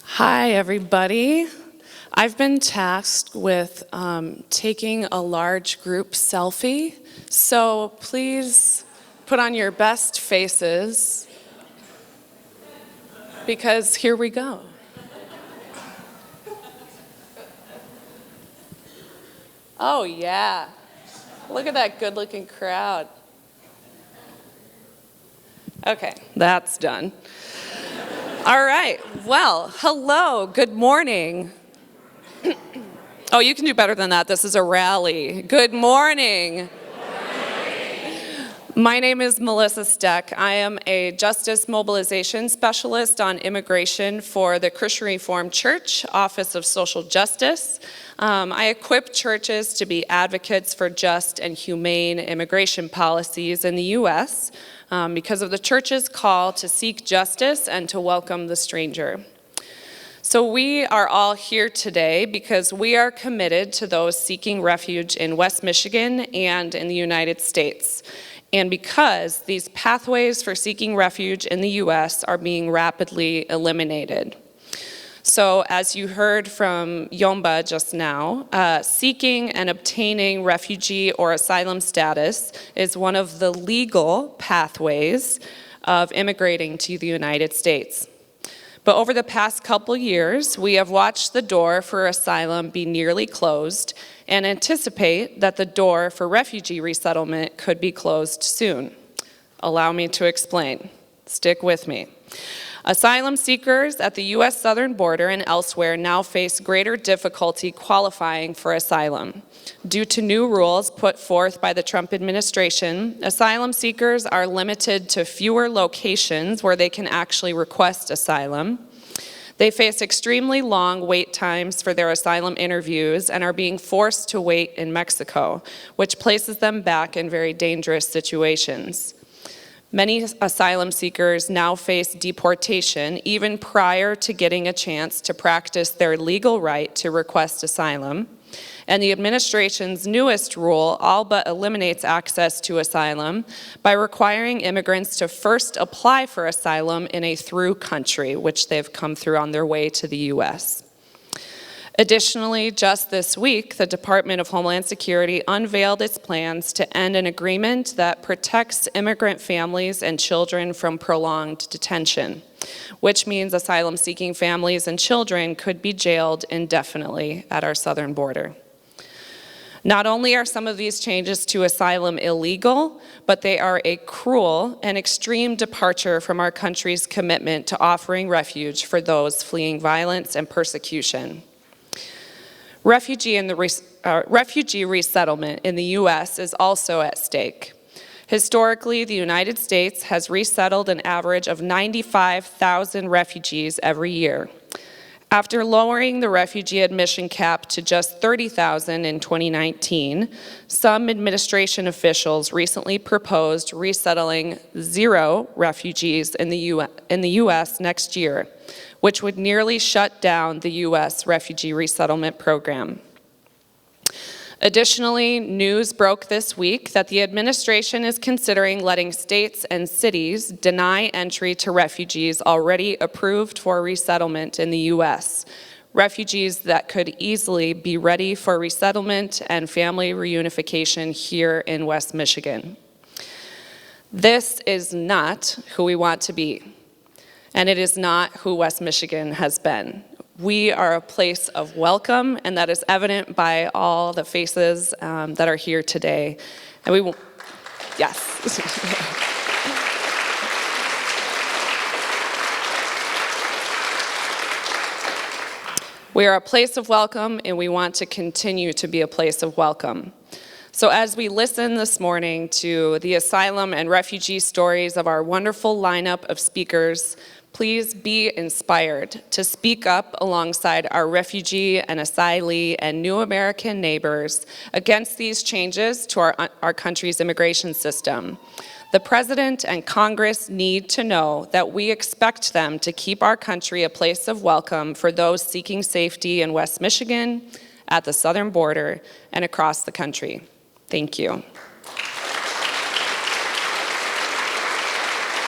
Hi, everybody. I've been tasked with taking a large group selfie, so please put on your best faces, because here we go. Oh, yeah. Look at that good-looking crowd. Okay, that's done. All right, well, hello, good morning. Oh, you can do better than that. This is a rally. Good morning. My name is Melissa Steck. I am a Justice Mobilization Specialist on Immigration for the Christian Reformed Church, Office of Social Justice. I equip churches to be advocates for just and humane immigration policies in the U.S. Because of the church's call to seek justice and to welcome the stranger. So we are all here today because we are committed to those seeking refuge in West Michigan and in the United States. And because these pathways for seeking refuge in the U.S. are being rapidly eliminated. So as you heard from Yomba just now, seeking and obtaining refugee or asylum status is one of the legal pathways of immigrating to the United States. But over the past couple years, we have watched the door for asylum be nearly closed and anticipate that the door for refugee resettlement could be closed soon. Allow me to explain. Stick with me. Asylum seekers at the U.S. southern border and elsewhere now face greater difficulty qualifying for asylum. Due to new rules put forth by the Trump administration, asylum seekers are limited to fewer locations where they can actually request asylum. They face extremely long wait times for their asylum interviews and are being forced to wait in Mexico, which places them back in very dangerous situations. Many asylum seekers now face deportation even prior to getting a chance to practice their legal right to request asylum. And the administration's newest rule all but eliminates access to asylum by requiring immigrants to first apply for asylum in a through country, which they've come through on their way to the U.S. Additionally, just this week, the Department of Homeland Security unveiled its plans to end an agreement that protects immigrant families and children from prolonged detention, which means asylum-seeking families and children could be jailed indefinitely at our southern border. Not only are some of these changes to asylum illegal, but they are a cruel and extreme departure from our country's commitment to offering refuge for those fleeing violence and persecution. Refugee resettlement in the U.S. is also at stake. Historically, the United States has resettled an average of 95,000 refugees every year. After lowering the refugee admission cap to just 30,000 in 2019, some administration officials recently proposed resettling 0 refugees in the U.S. next year, which would nearly shut down the U.S. refugee resettlement program. Additionally, news broke this week that the administration is considering letting states and cities deny entry to refugees already approved for resettlement in the U.S., refugees that could easily be ready for resettlement and family reunification here in West Michigan. This is not who we want to be, and it is not who West Michigan has been. We are a place of welcome, and that is evident by all the faces that are here today. And we will, yes. We are a place of welcome, and we want to continue to be a place of welcome. So as we listen this morning to the asylum and refugee stories of our wonderful lineup of speakers, please be inspired to speak up alongside our refugee and asylee and new American neighbors against these changes to our country's immigration system. The President and Congress need to know that we expect them to keep our country a place of welcome for those seeking safety in West Michigan, at the southern border, and across the country. Thank you.